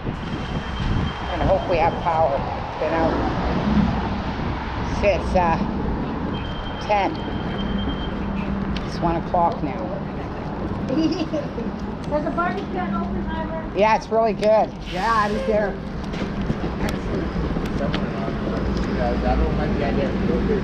And I hope we have power. It's been out since 10. It's 1 o'clock now. There's a barbecue at Oppenheimer. Yeah, it's really good. Yeah, it is there. I don't like the idea of doing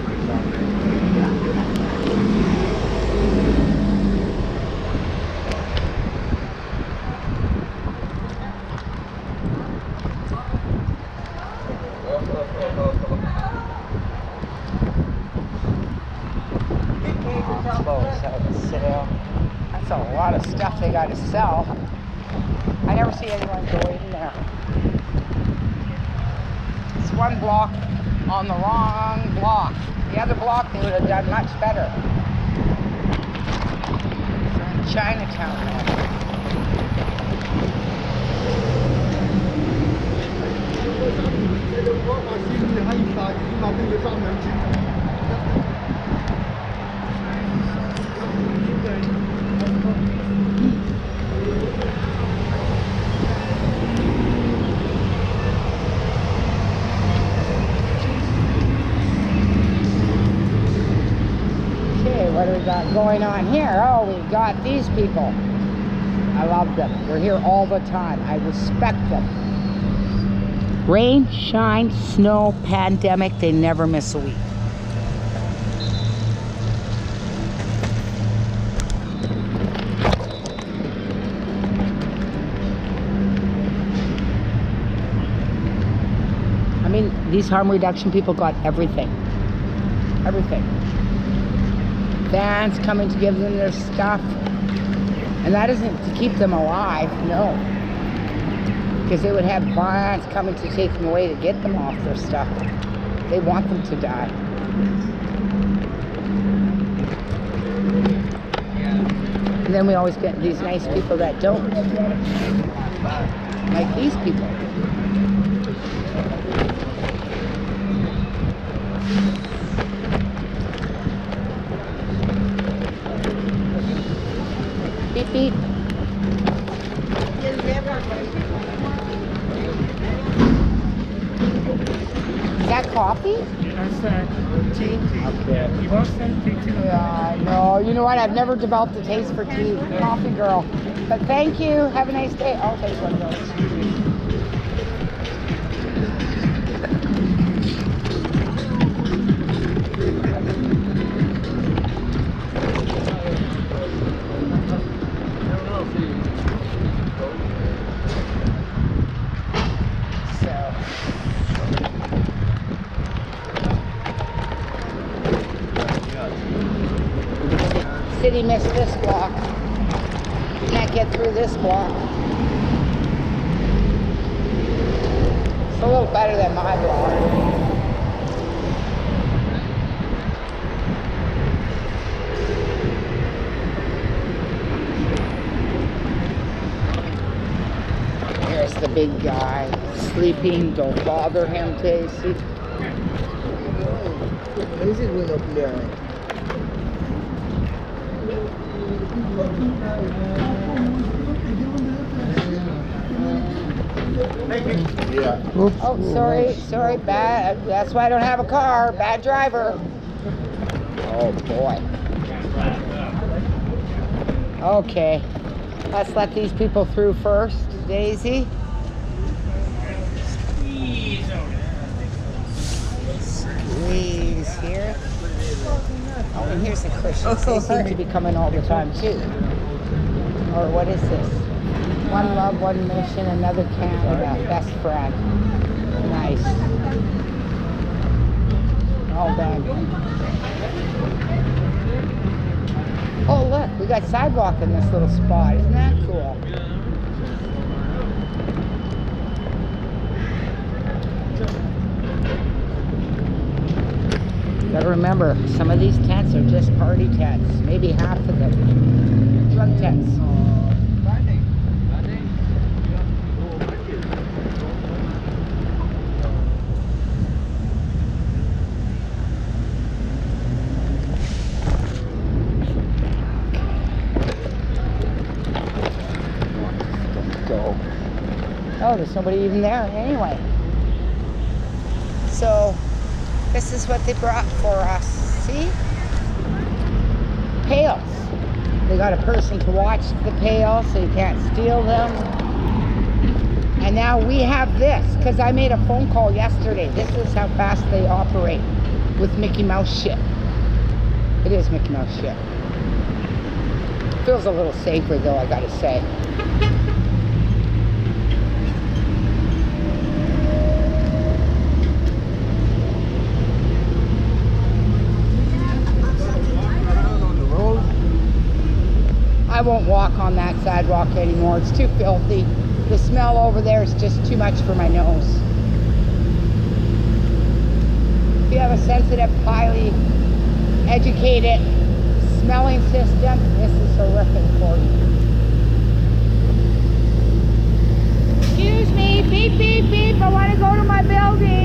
That's a lot of stuff they got to sell. I never see anyone go in there. It's one block on the wrong block. The other block they would have done much better. It's in Chinatown now. What do we got going on here? Oh, we've got these people. I love them. They're here all the time. I respect them. Rain, shine, snow, pandemic, they never miss a week. I mean, these harm reduction people got everything. Everything. Vans coming to give them their stuff. And that isn't to keep them alive, no. Because they would have vans coming to take them away to get them off their stuff. They want them to die. And then we always get these nice people that don't. Like these people. Beep, beep. Is that coffee? That's tea. Okay. You want some tea too? Yeah, no. You know what? I've never developed a taste for tea. Coffee girl. But thank you. Have a nice day. I'll take one of those. City missed this block. Can't get through this block. It's a little better than my block. Here's the big guy sleeping. Don't bother him, Casey. What is it with up there? Yeah. Oh, sorry, bad. That's why I don't have a car. Bad driver. Oh boy. Okay, let's let these people through first. Daisy. Squeeze here. Oh, and here's the Christians. They seem to be coming all the time too. Or what is this? One love, one mission, another Canada, best friend. Nice. All done. Oh look, we got SideWalk in this little spot. Isn't that cool? Gotta remember, some of these tents are just party tents. Maybe half of them. Drug tents. Go. Oh, there's nobody even there anyway. So, this is what they brought for us. See? Pails. They got a person to watch the pails so you can't steal them. And now we have this, because I made a phone call yesterday. This is how fast they operate with Mickey Mouse shit. It is Mickey Mouse shit. Feels a little safer though, I gotta say. I won't walk on that sidewalk anymore. It's too filthy. The smell over there is just too much for my nose. If you have a sensitive, highly educated smelling system, this is horrific for you. Excuse me, beep, beep, beep. I want to go to my building.